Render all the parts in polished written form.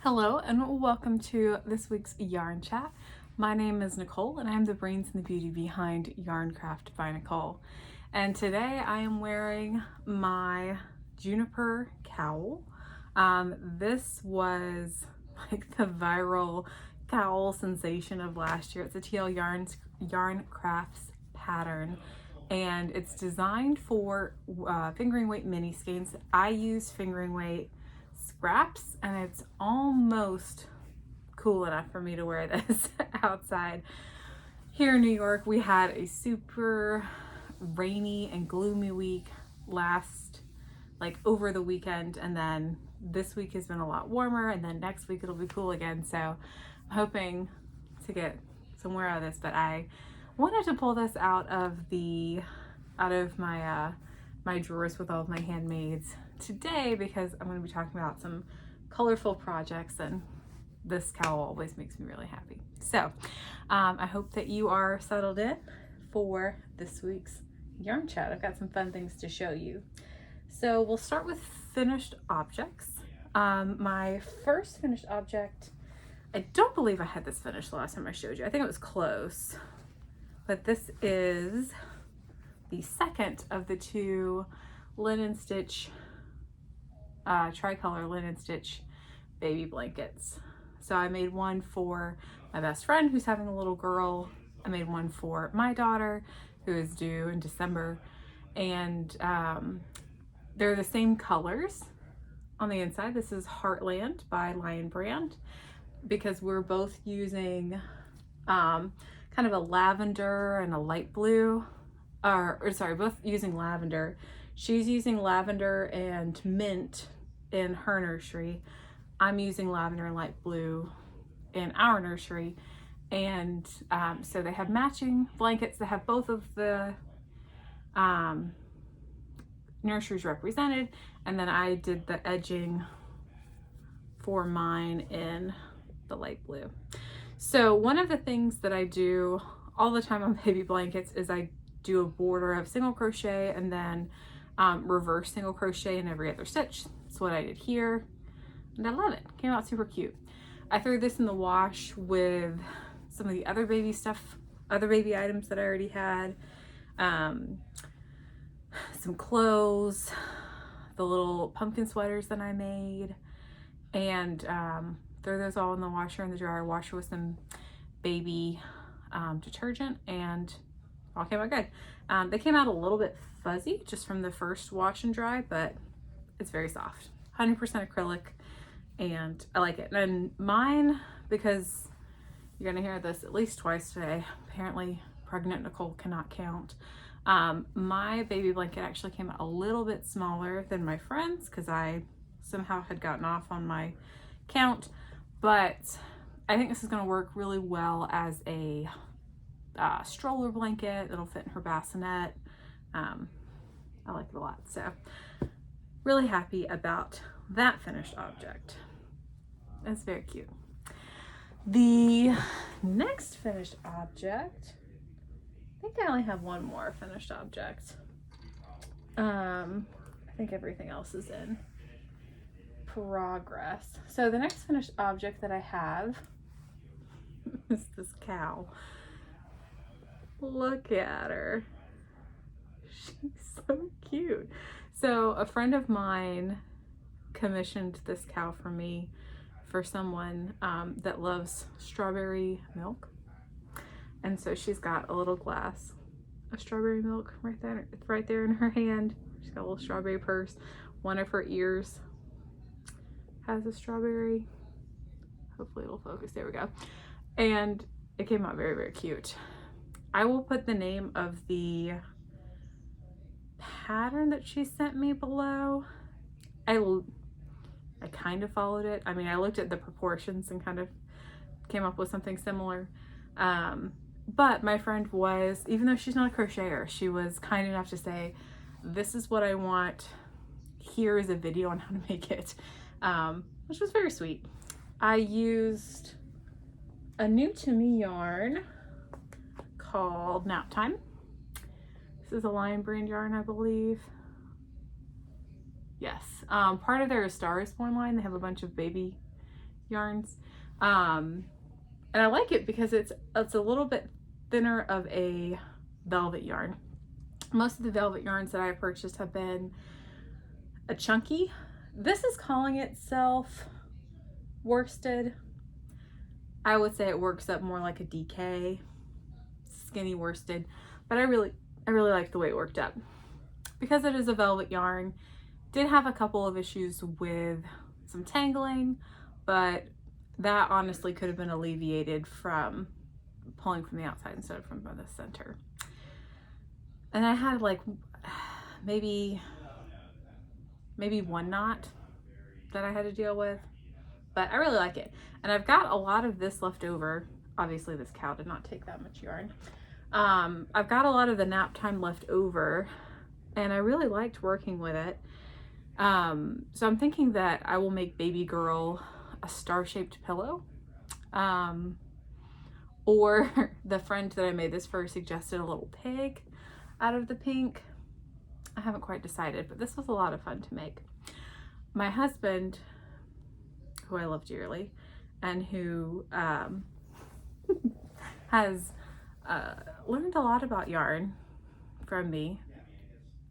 Hello and welcome to this week's Yarn Chat. My name is Nicole and I'm the brains and the beauty behind Yarncraft by Nicole. And today I am wearing my Juniper Cowl. This was like the viral cowl sensation of last year. It's a TL Yarncrafts pattern and it's designed for fingering weight mini skeins. I use fingering weight scraps and it's almost cool enough for me to wear this outside. Here in New York we had a super rainy and gloomy week over the weekend, and then this week has been a lot warmer, and then next week it'll be cool again, so I'm hoping to get somewhere out of this. But I wanted to pull this out of my my drawers with all of my handmaids today because I'm going to be talking about some colorful projects, and this cowl always makes me really happy. So I hope that you are settled in for this week's yarn chat. I've got some fun things to show you. So we'll start with finished objects. My first finished object, I don't believe I had this finished the last time I showed you. I think it was close, but this is the second of the two linen stitch, Tricolor Linen Stitch baby blankets. So I made one for my best friend who's having a little girl. I made one for my daughter who is due in December, and they're the same colors on the inside. This is Heartland by Lion Brand because we're both using kind of a lavender and a light blue, both using lavender. She's using lavender and mint in her nursery. I'm using lavender and light blue in our nursery. And so they have matching blankets that have both of the nurseries represented. And then I did the edging for mine in the light blue. So one of the things that I do all the time on baby blankets is I do a border of single crochet and then reverse single crochet in every other stitch. That's what I did here, and I love it. Came out super cute. I threw this in the wash with some of the other baby stuff, other baby items that I already had, some clothes, the little pumpkin sweaters that I made, and throw those all in the washer and the dryer. Washer with some baby detergent, and all came out good. They came out a little bit fuzzy just from the first wash and dry, but it's very soft. 100% acrylic, and I like it. And mine, because you're gonna hear this at least twice today, apparently pregnant Nicole cannot count. My baby blanket actually came out a little bit smaller than my friend's because I somehow had gotten off on my count, but I think this is gonna work really well as a stroller blanket. It'll fit in her bassinet. I like it a lot, so really happy about that finished object. That's very cute. The next finished object, I think I only have one more finished object. I think everything else is in progress. So the next finished object that I have is this cow. Look at her. She's so cute. So a friend of mine commissioned this cow for me for someone that loves strawberry milk. And so she's got a little glass of strawberry milk right there in her hand. She's got a little strawberry purse. One of her ears has a strawberry. Hopefully it'll focus. There we go. And it came out very, very cute. I will put the name of the pattern that she sent me below. I kind of followed it. I mean, I looked at the proportions and kind of came up with something similar. But my friend was, even though she's not a crocheter, she was kind enough to say, this is what I want. Here is a video on how to make it, which was very sweet. I used a new to me yarn called Nap Time. This is a Lion Brand yarn, I believe. Yes, part of their Star is Born line, they have a bunch of baby yarns. And I like it because it's a little bit thinner of a velvet yarn. Most of the velvet yarns that I've purchased have been a chunky. This is calling itself worsted. I would say it works up more like a DK, skinny worsted, but I really like the way it worked up. Because it is a velvet yarn, did have a couple of issues with some tangling, but that honestly could have been alleviated from pulling from the outside instead of from the center. And I had like maybe one knot that I had to deal with, but I really like it. And I've got a lot of this left over. Obviously this cow did not take that much yarn. I've got a lot of the nap time left over, and I really liked working with it. So I'm thinking that I will make baby girl a star-shaped pillow. Or the friend that I made this for suggested a little pig out of the pink. I haven't quite decided, but this was a lot of fun to make. My husband, who I love dearly, and who has learned a lot about yarn from me,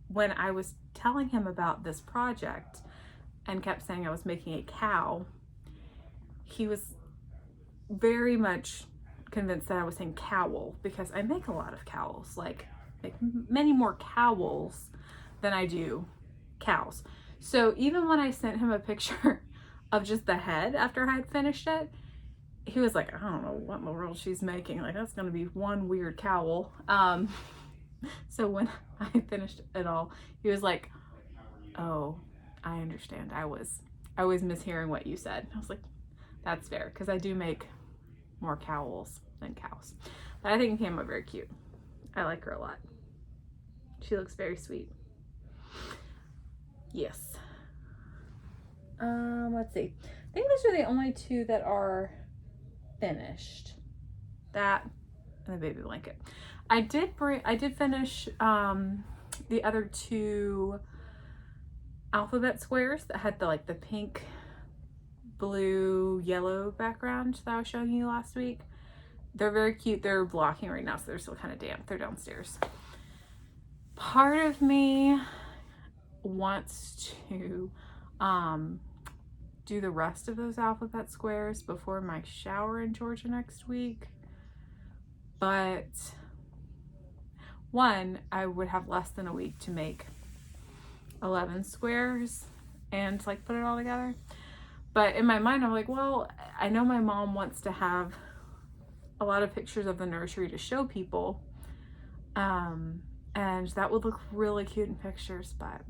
when I was telling him about this project and kept saying I was making a cow, he was very much convinced that I was saying cowl, because I make a lot of cowls, like make many more cowls than I do cows. So even when I sent him a picture of just the head after I had finished it, he was like, I don't know what in the world she's making. Like, that's gonna be one weird cowl. So when I finished it all, he was like, oh, I understand. I was mishearing what you said. I was like, that's fair, because I do make more cowls than cows. But I think it came out very cute. I like her a lot. She looks very sweet. Yes. Let's see. I think those are the only two that are finished. That and the baby blanket. I did finish the other two alphabet squares that had the pink, blue, yellow background that I was showing you last week. They're very cute. They're blocking right now, so they're still kind of damp. They're downstairs. Part of me wants to do the rest of those alphabet squares before my shower in Georgia next week, but one, I would have less than a week to make 11 squares and put it all together. But in my mind, I'm like, well, I know my mom wants to have a lot of pictures of the nursery to show people, and that would look really cute in pictures, but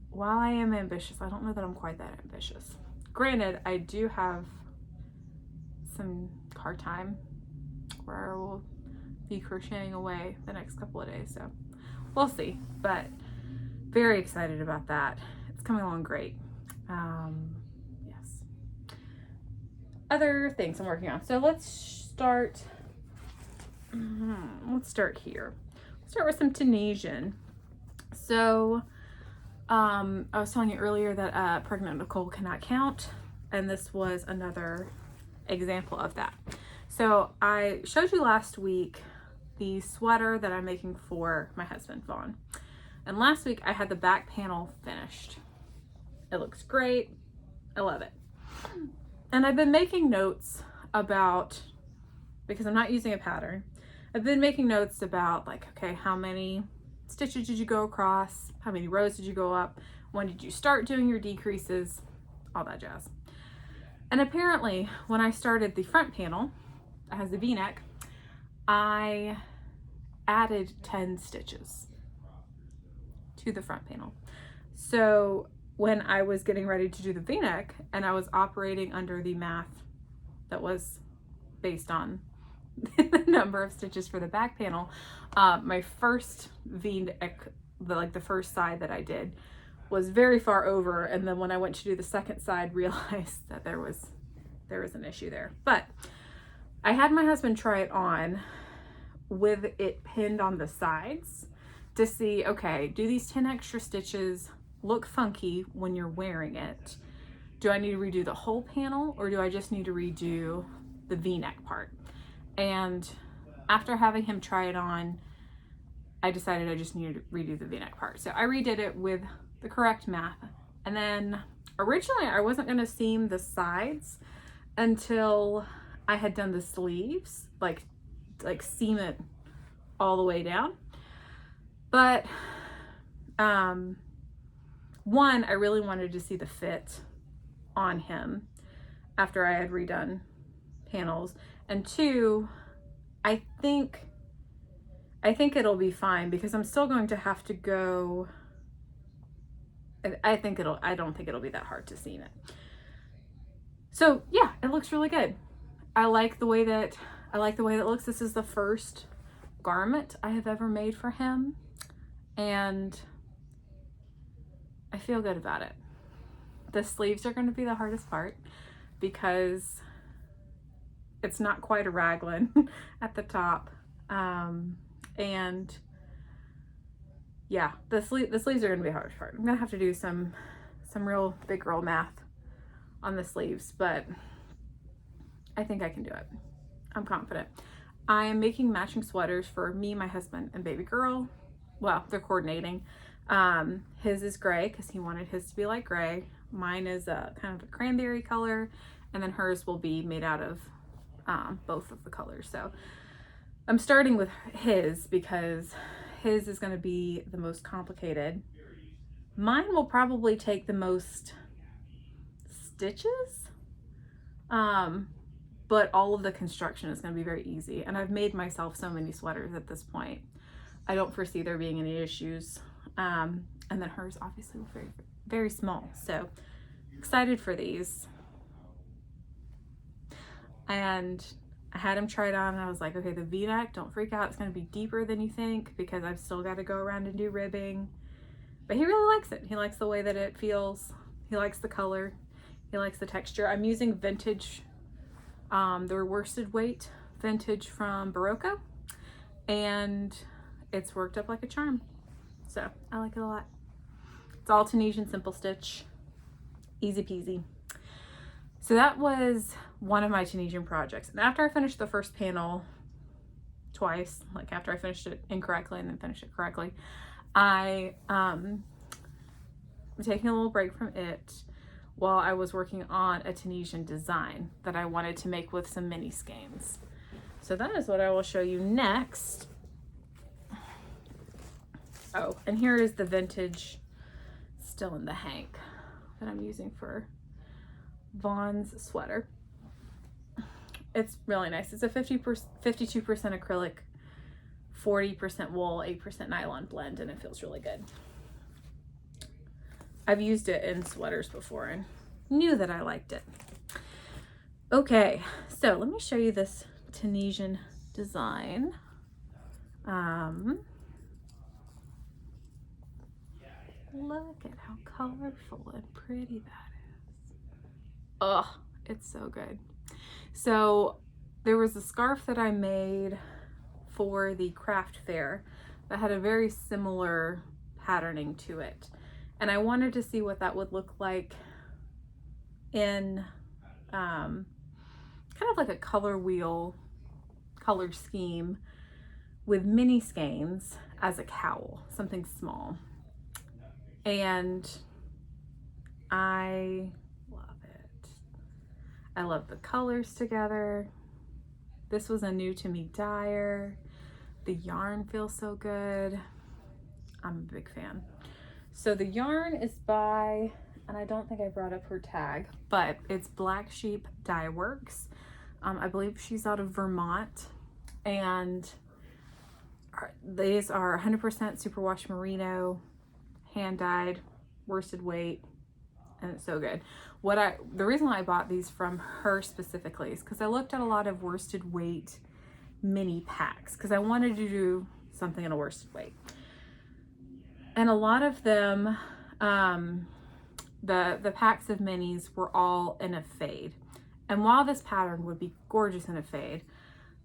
while I am ambitious, I don't know that I'm quite that ambitious. Granted, I do have some car time where I will be crocheting away the next couple of days, so we'll see, but very excited about that. It's coming along great. Yes. Other things I'm working on. So let's start here. Let's start with some Tunisian. So I was telling you earlier that pregnant Nicole cannot count, and this was another example of that. So I showed you last week the sweater that I'm making for my husband, Vaughn. And last week I had the back panel finished. It looks great. I love it. And I've been making notes about, because I'm not using a pattern, I've been making notes about okay, how many stitches did you go across? How many rows did you go up? When did you start doing your decreases? All that jazz. And apparently when I started the front panel, it has the V-neck, I added 10 stitches to the front panel. So when I was getting ready to do the V-neck and I was operating under the math that was based on the number of stitches for the back panel, my first V-neck, the first side that I did, was very far over, and then when I went to do the second side, realized that there was an issue there. But I had my husband try it on with it pinned on the sides to see, okay, do these 10 extra stitches look funky when you're wearing it? do I need to redo the whole panel or do I just need to redo the V-neck part? And after having him try it on, I decided I just needed to redo the V-neck part. So I redid it with the correct math. And then originally I wasn't gonna seam the sides until I had done the sleeves, like seam it all the way down. But one, I really wanted to see the fit on him after I had redone panels. And two, I think it'll be fine because I'm still going to have to go. I don't think it'll be that hard to seam it. So yeah, it looks really good. I like the way that it looks. This is the first garment I have ever made for him, and I feel good about it. The sleeves are going to be the hardest part because it's not quite a raglan at the top. And yeah, the sleeves are going to be the hardest part. I'm going to have to do some real big girl math on the sleeves, but I think I can do it. I'm confident. I am making matching sweaters for me, my husband, and baby girl. Well, they're coordinating. His is gray because he wanted his to be like gray. Mine is a kind of a cranberry color, and then hers will be made out of both of the colors. So I'm starting with his because his is going to be the most complicated. Mine will probably take the most stitches, but all of the construction is going to be very easy. And I've made myself so many sweaters at this point. I don't foresee there being any issues. And then hers obviously was very, very small. So excited for these. And I had him try it on and I was like, okay, the V-neck, don't freak out. It's going to be deeper than you think because I've still got to go around and do ribbing. But he really likes it. He likes the way that it feels. He likes the color. He likes the texture. I'm using vintage, the worsted weight vintage from Berroco, and it's worked up like a charm. So I like it a lot. It's all Tunisian simple stitch, easy peasy. So that was one of my Tunisian projects. And after I finished the first panel twice, like after I finished it incorrectly and then finished it correctly, I was taking a little break from it while I was working on a Tunisian design that I wanted to make with some mini skeins. So that is what I will show you next. Oh, and here is the vintage Still in the Hank that I'm using for Vaughn's sweater. It's really nice. It's a 52% acrylic, 40% wool, 8% nylon blend, and it feels really good. I've used it in sweaters before and knew that I liked it. Okay, so let me show you this Tunisian design. Look at how colorful and pretty that is. Oh, it's so good. So there was a scarf that I made for the craft fair that had a very similar patterning to it. And I wanted to see what that would look like in kind of like a color wheel color scheme with mini skeins as a cowl, something small. And I love it. I love the colors together. This was a new to me dyer. The yarn feels so good. I'm a big fan. So the yarn is by, and I don't think I brought up her tag, but it's Black Sheep Dyeworks. I believe she's out of Vermont, and these are 100% superwash merino, hand dyed, worsted weight, and it's so good. The reason why I bought these from her specifically is because I looked at a lot of worsted weight mini packs because I wanted to do something in a worsted weight. And a lot of them, the packs of minis were all in a fade. And while this pattern would be gorgeous in a fade,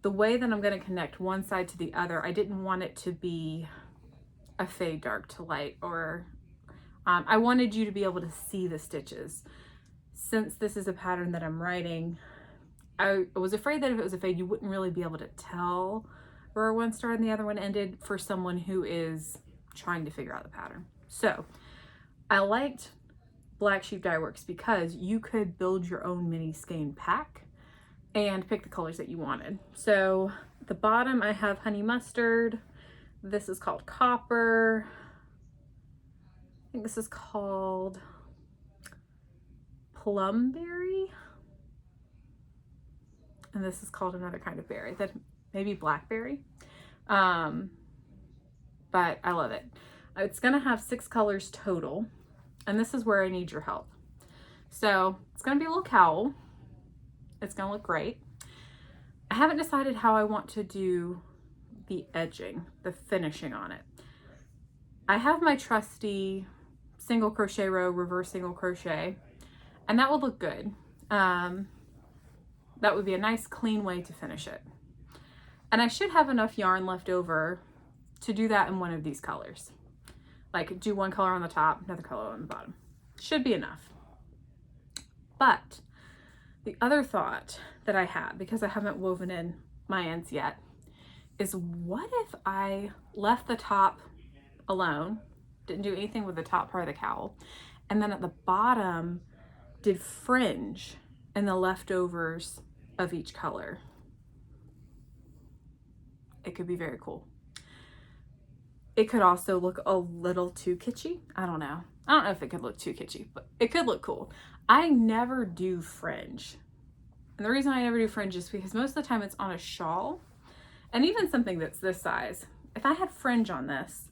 the way that I'm going to connect one side to the other, I didn't want it to be a fade dark to light, or I wanted you to be able to see the stitches. since this is a pattern that I'm writing, I was afraid that if it was a fade, you wouldn't really be able to tell where one started and the other one ended for someone who is trying to figure out the pattern. So I liked Black Sheep Dyeworks because you could build your own mini skein pack and pick the colors that you wanted. So at the bottom I have honey mustard. This is called copper. I think this is called plumberry. And this is called another kind of berry, that maybe blackberry. But I love it. It's gonna have 6 colors total, and this is where I need your help. So it's gonna be a little cowl. It's gonna look great. I haven't decided how I want to do the edging, the finishing on it. I have my trusty single crochet row, reverse single crochet, and that will look good. That would be a nice clean way to finish it. And I should have enough yarn left over to do that in one of these colors. Like do one color on the top, another color on the bottom. Should be enough. But the other thought that I had, because I haven't woven in my ends yet, is what if I left the top alone, didn't do anything with the top part of the cowl, and then at the bottom did fringe and the leftovers of each color. It could be very cool. It could also look a little too kitschy. I don't know if it could look too kitschy, but it could look cool. I never do fringe. And the reason I never do fringe is because most of the time it's on a shawl, and even something that's this size. If I had fringe on this,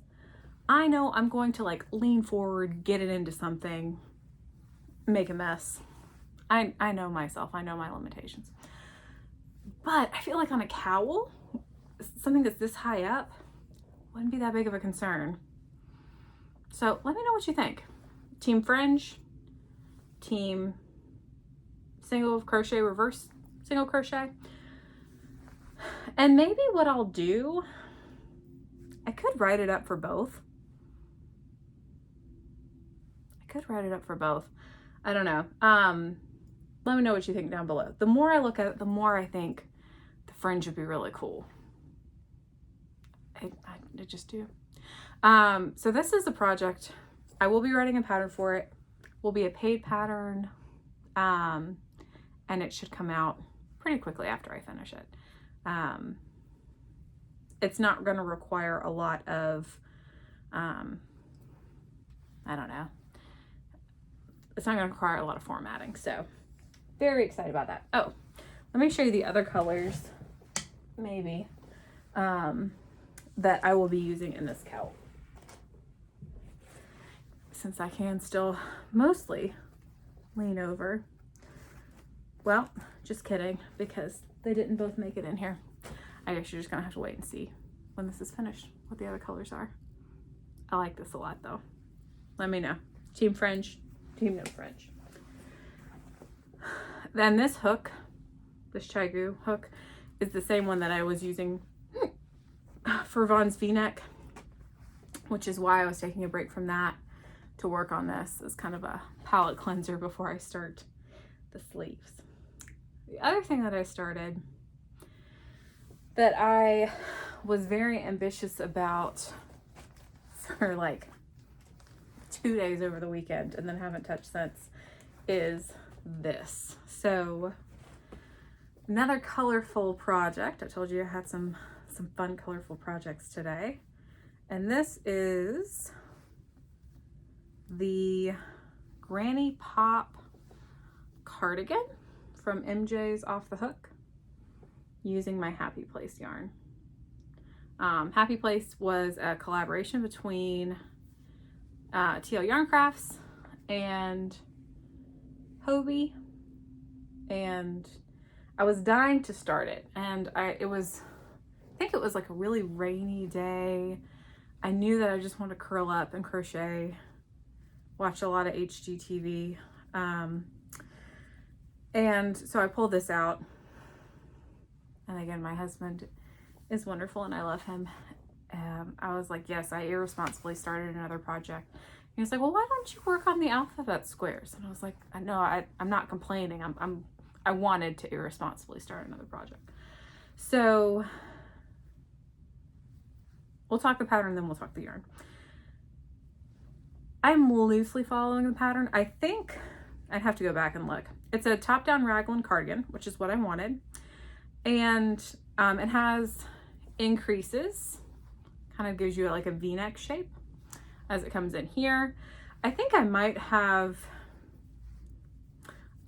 I know I'm going to like lean forward, get it into something, make a mess. I know myself, I know my limitations. But I feel like on a cowl, something that's this high up wouldn't be that big of a concern. So let me know what you think. Team fringe, team single crochet, reverse single crochet. And maybe what I'll do, I could write it up for both. I don't know. Let me know what you think down below. The more I look at it, the more I think the fringe would be really cool. I just do. So this is a project. I will be writing a pattern for it. Will be a paid pattern, and it should come out pretty quickly after I finish it. It's not going to require a lot of, I don't know. It's not going to require a lot of formatting, so very excited about that. Oh, let me show you the other colors, maybe, that I will be using in this cowl. Since I can still mostly lean over. Well, just kidding, because they didn't both make it in here. I guess you're just gonna have to wait and see when this is finished what the other colors are. I like this a lot though. Let me know. Team fringe, team no fringe. Then this hook, this Chigu hook, is the same one that I was using for Vaughn's V-neck, which is why I was taking a break from that to work on this as kind of a palette cleanser before I start the sleeves. The other thing that I started that I was very ambitious about for like 2 days over the weekend and then haven't touched since is this. So another colorful project. I told you I had some fun colorful projects today. And this is the Granny Pop Cardigan from MJ's Off the Hook using my Happy Place yarn. Happy Place was a collaboration between TL Yarncrafts and Hobbii, and I was dying to start it, and I think it was like a really rainy day. I knew that I just wanted to curl up and crochet, watch a lot of HGTV, and so I pulled this out. And again, my husband is wonderful and I love him. I was like, yes, I irresponsibly started another project He was like, well, why don't you work on the alphabet squares? And I was like, no, I'm not complaining. I wanted to irresponsibly start another project. So we'll talk the pattern, then we'll talk the yarn. I'm loosely following the pattern. I think I'd have to go back and look. It's a top-down raglan cardigan, which is what I wanted. And it has increases, kind of gives you like a V-neck shape as it comes in here. I think I might have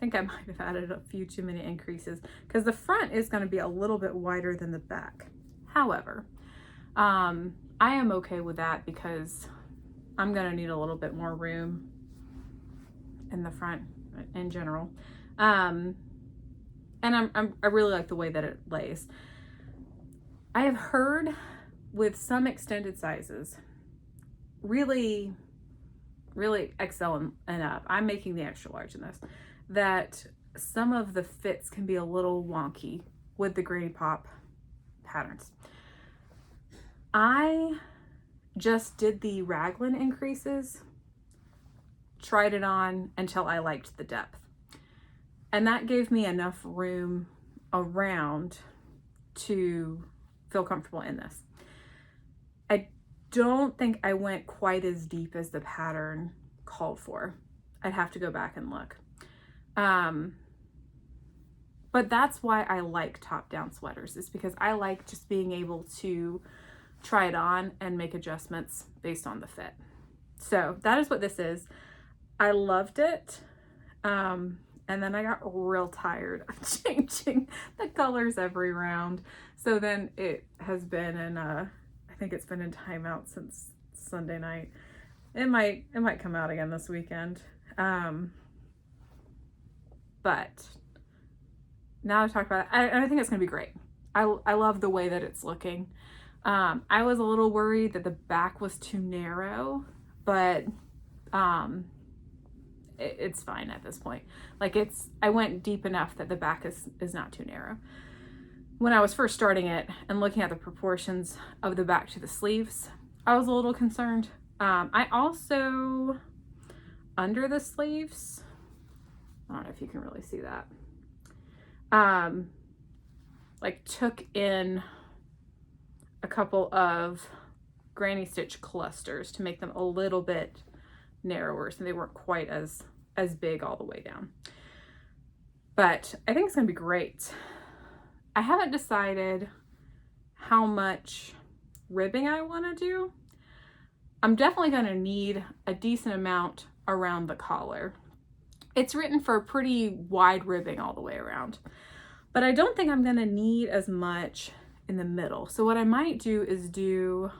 added a few too many increases because the front is going to be a little bit wider than the back. However, I am okay with that because I'm going to need a little bit more room in the front in general. And I really like the way that it lays. I have heard with some extended sizes, really XL and up, I'm making the extra large in this, that some of the fits can be a little wonky with the Granny Pop patterns. I just did the raglan increases, tried it on until I liked the depth. And that gave me enough room around to feel comfortable in this. I don't think I went quite as deep as the pattern called for. I'd have to go back and look. But that's why I like top-down sweaters, is because I like just being able to try it on and make adjustments based on the fit. So that is what this is. I loved it. And then I got real tired of changing the colors every round. So then it has been in, I think it's been in timeout since Sunday night. It might come out again this weekend. But now to talk about it, I think it's gonna be great. I love the way that it's looking. I was a little worried that the back was too narrow, but it's fine at this point. Like I went deep enough that the back is not too narrow. When I was first starting it and looking at the proportions of the back to the sleeves, I was a little concerned. I also, under the sleeves, I don't know if you can really see that, like took in a couple of granny stitch clusters to make them a little bit narrower, so they weren't quite as big all the way down. But I think it's gonna be great. I haven't decided how much ribbing I want to do. I'm definitely gonna need a decent amount around the collar. It's written for pretty wide ribbing all the way around, but I don't think I'm gonna need as much in the middle. So what I might do is do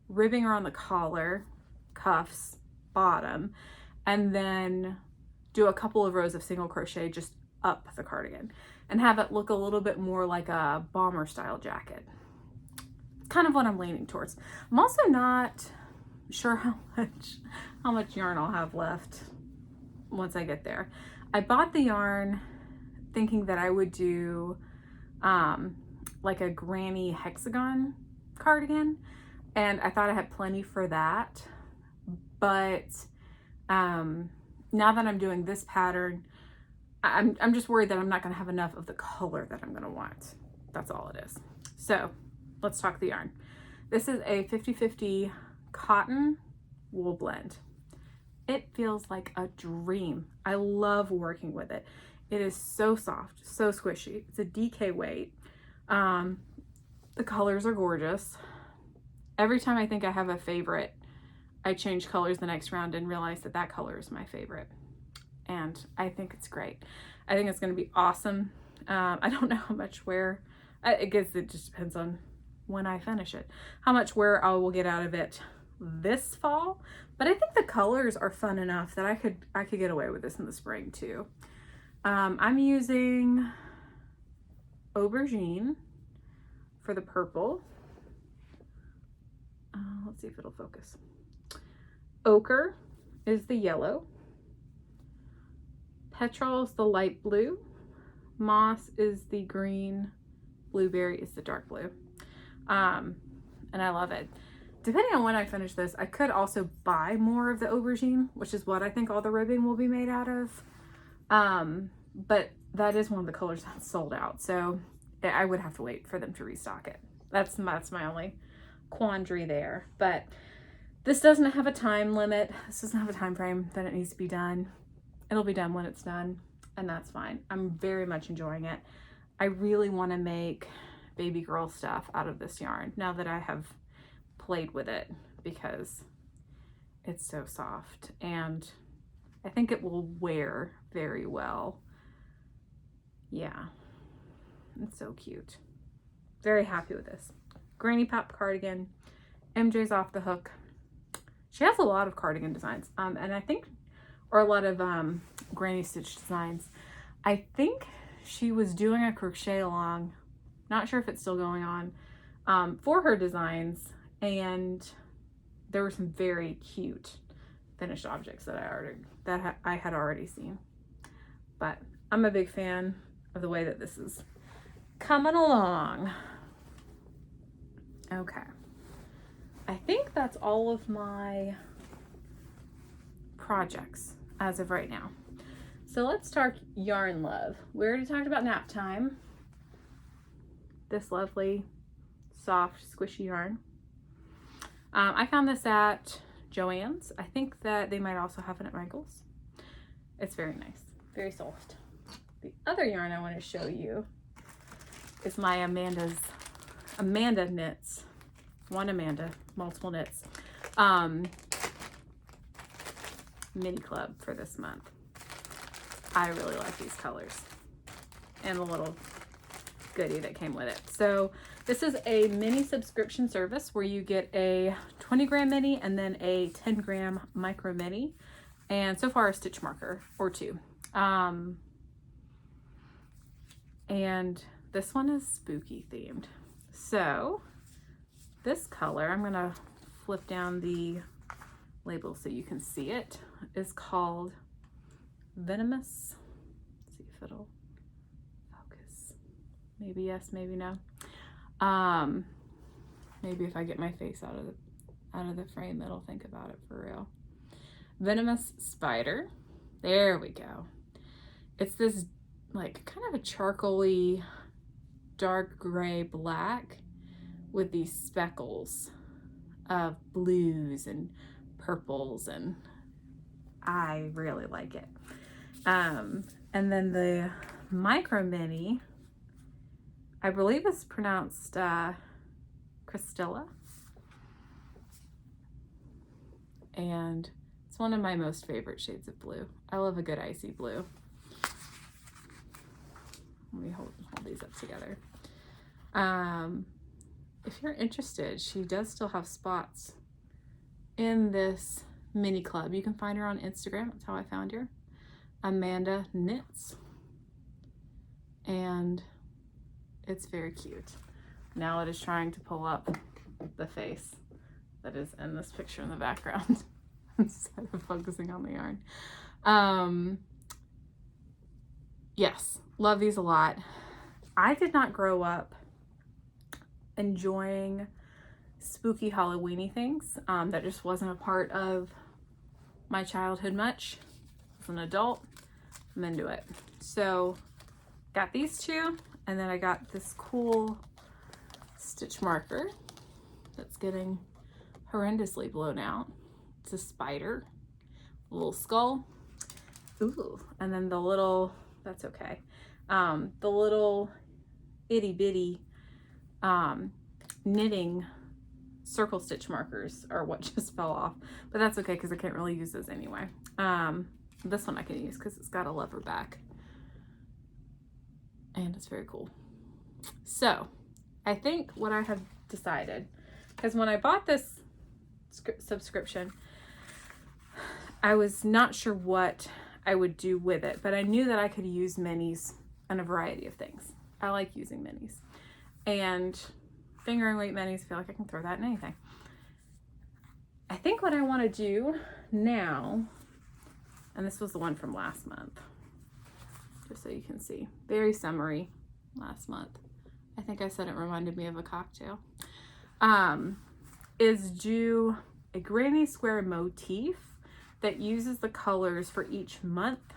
ribbing around the collar, cuffs, bottom, and then do a couple of rows of single crochet just up the cardigan and have it look a little bit more like a bomber style jacket. It's kind of what I'm leaning towards. I'm also not sure how much yarn I'll have left once I get there. I bought the yarn thinking that I would do like a granny hexagon cardigan, and I thought I had plenty for that. But now that I'm doing this pattern, I'm just worried that I'm not going to have enough of the color that I'm going to want. That's all it is. So let's talk the yarn. This is a 50-50 cotton wool blend. It feels like a dream. I love working with it. It is so soft, so squishy. It's a DK weight. The colors are gorgeous. Every time I think I have a favorite, I change colors the next round and realize that that color is my favorite. And I think it's great. I think it's going to be awesome. I don't know how much wear. I guess it just depends on when I finish it, how much wear I will get out of it this fall. But I think the colors are fun enough that I could get away with this in the spring too. I'm using aubergine for the purple. Let's see if it'll focus. Ochre is the yellow. Petrol is the light blue. Moss is the green. Blueberry is the dark blue. And I love it. depending on when I finish this, I could also buy more of the aubergine, which is what I think all the ribbing will be made out of. But that is one of the colors that's sold out, so I would have to wait for them to restock it. That's my only quandary there. But this doesn't have a time limit. This doesn't have a time frame that it needs to be done. It'll be done when it's done, and that's fine. I'm very much enjoying it. I really want to make baby girl stuff out of this yarn now that I have played with it, because it's so soft and I think it will wear very well. Yeah, it's so cute. Very happy with this. Granny Pop Cardigan. MJ's off the hook. She has a lot of cardigan designs, and I think, or a lot of granny stitch designs. I think she was doing a crochet along, not sure if it's still going on, for her designs, and there were some very cute finished objects that I had already seen. But I'm a big fan of the way that this is coming along. Okay, I think that's all of my projects as of right now. So let's talk yarn love. We already talked about nap time. This lovely, soft, squishy yarn. I found this at Joann's. I think that they might also have it at Michael's. It's very nice, very soft. The other yarn I want to show you is my Amanda knits. One Amanda, multiple knits. Mini club for this month. I really like these colors and the little goodie that came with it. So this is a mini subscription service where you get a 20-gram mini and then a 10-gram micro mini, and so far a stitch marker or two. And this one is spooky themed. So this color, I'm gonna flip down the label so you can see it, is called Venomous. Let's see if it'll focus. Maybe yes, maybe no. Maybe if I get my face out of the frame, it'll think about it for real. Venomous Spider. There we go. It's this like kind of a charcoaly dark gray black with these speckles of blues and purples, and I really like it. And then the micro mini, I believe it's pronounced Cristilla, and it's one of my most favorite shades of blue. I love a good icy blue. Let me hold these up together. If you're interested, she does still have spots in this mini club. You can find her on Instagram. That's how I found her. Amanda Knits. And it's very cute. Now it is trying to pull up the face that is in this picture in the background instead of focusing on the yarn. Yes, love these a lot. I did not grow up enjoying spooky Halloweeny things. That just wasn't a part of my childhood much. As an adult, I'm into it. So got these two, and then I got this cool stitch marker that's getting horrendously blown out. It's a spider, a little skull. Ooh, and then the little, that's okay. The little itty bitty knitting circle stitch markers are what just fell off, but that's okay because I can't really use those anyway. This one I can use because it's got a lever back and it's very cool. So I think what I have decided, because when I bought this subscription, I was not sure what I would do with it, but I knew that I could use minis in a variety of things. I like using minis, and fingering weight minis, I feel like I can throw that in anything. I think what I want to do now, and this was the one from last month, just so you can see, very summery last month. I think I said it reminded me of a cocktail. is do a granny square motif that uses the colors for each month,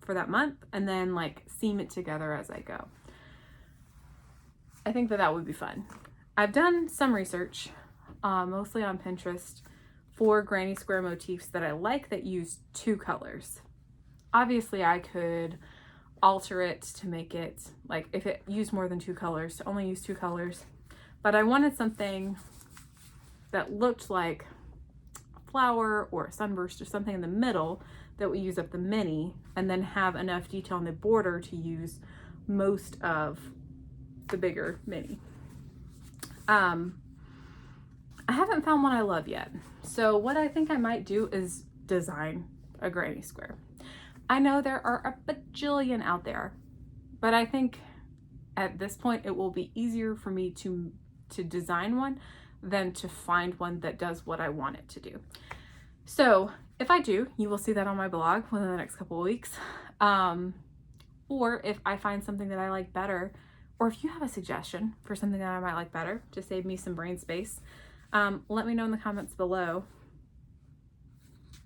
for that month, and then like seam it together as I go. I think that would be fun. I've done some research, mostly on Pinterest, for granny square motifs that I like that use 2 colors. Obviously I could alter it to make it like, if it used more than 2 colors, to only use 2 colors, but I wanted something that looked like a flower or a sunburst or something in the middle that would use up the mini, and then have enough detail on the border to use most of the bigger mini. I haven't found one I love yet. So what I think I might do is design a granny square. I know there are a bajillion out there, but I think at this point it will be easier for me to design one than to find one that does what I want it to do. So if I do, you will see that on my blog within the next couple of weeks. Or if I find something that I like better, or if you have a suggestion for something that I might like better to save me some brain space, let me know in the comments below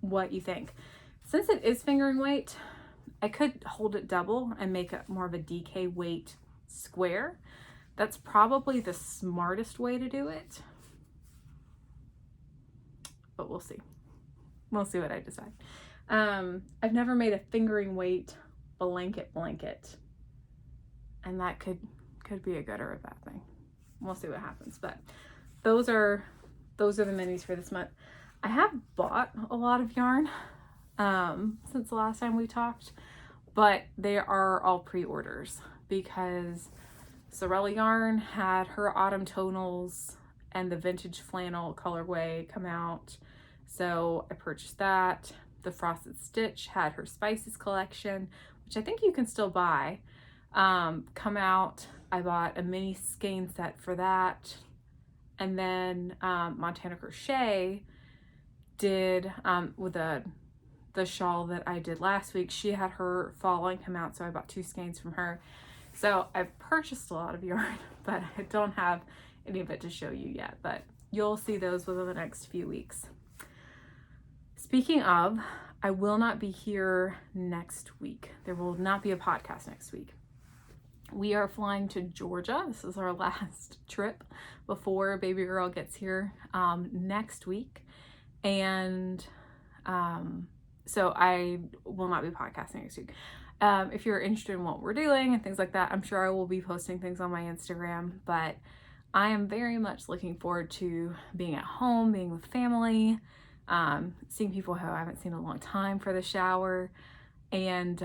what you think. Since it is fingering weight, I could hold it double and make it more of a DK weight square. That's probably the smartest way to do it, but we'll see. We'll see what I decide. I've never made a fingering weight blanket, and that could be a good or a bad thing. We'll see what happens, but those are the minis for this month. I have bought a lot of yarn since the last time we talked, but they are all pre-orders because Sorella Yarn had her autumn tonals and the vintage flannel colorway come out, so I purchased that. The Frosted Stitch had her spices collection, which I think you can still buy, come out. I bought a mini skein set for that. And then Montana Crochet did, with the shawl that I did last week, she had her fall line come out, so I bought 2 skeins from her. So I've purchased a lot of yarn, but I don't have any of it to show you yet, but you'll see those within the next few weeks. Speaking of, I will not be here next week. There will not be a podcast next week. We are flying to Georgia. This is our last trip before baby girl gets here next week. And so I will not be podcasting next week. If you're interested in what we're doing and things like that, I'm sure I will be posting things on my Instagram, but I am very much looking forward to being at home, being with family, seeing people who I haven't seen in a long time for the shower, and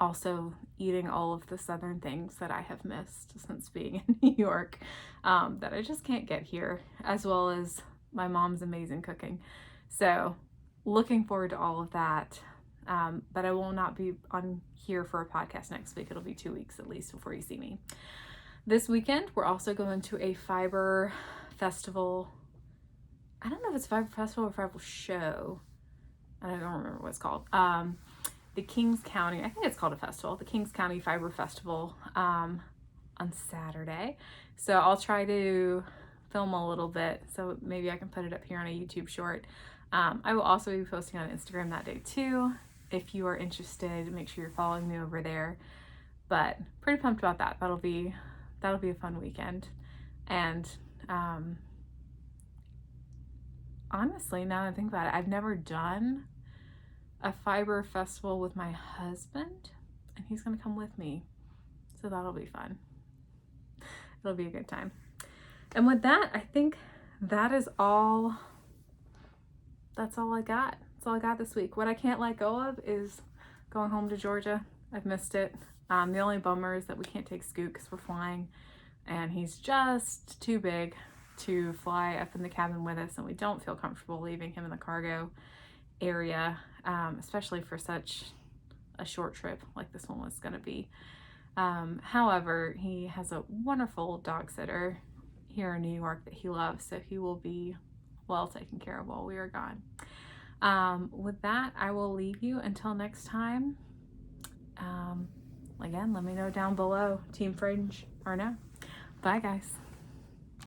also eating all of the southern things that I have missed since being in New York, that I just can't get here, as well as my mom's amazing cooking. So looking forward to all of that, but I will not be on here for a podcast next week. It'll be 2 weeks at least before you see me. This weekend we're also going to a fiber festival. I don't know if it's fiber festival or fiber show. I don't remember what it's called. The Kings County, I think it's called a festival, the Kings County Fiber Festival on Saturday. So I'll try to film a little bit, so maybe I can put it up here on a YouTube short. I will also be posting on Instagram that day too. If you are interested, make sure you're following me over there. But pretty pumped about that. That'll be a fun weekend. And honestly, now that I think about it, I've never done a fiber festival with my husband, and he's gonna come with me, so that'll be fun. It'll be a good time. And with that, I think that's all I got. That's all I got this week. What I can't let go of is going home to Georgia. I've missed it. The only bummer is that we can't take Scoot because we're flying, and he's just too big to fly up in the cabin with us, and we don't feel comfortable leaving him in the cargo area, especially for such a short trip like this one was going to be. However, he has a wonderful dog sitter here in New York that he loves, so he will be well taken care of while we are gone. With that, I will leave you until next time. Again, let me know down below, Team Fringe or no. Bye guys.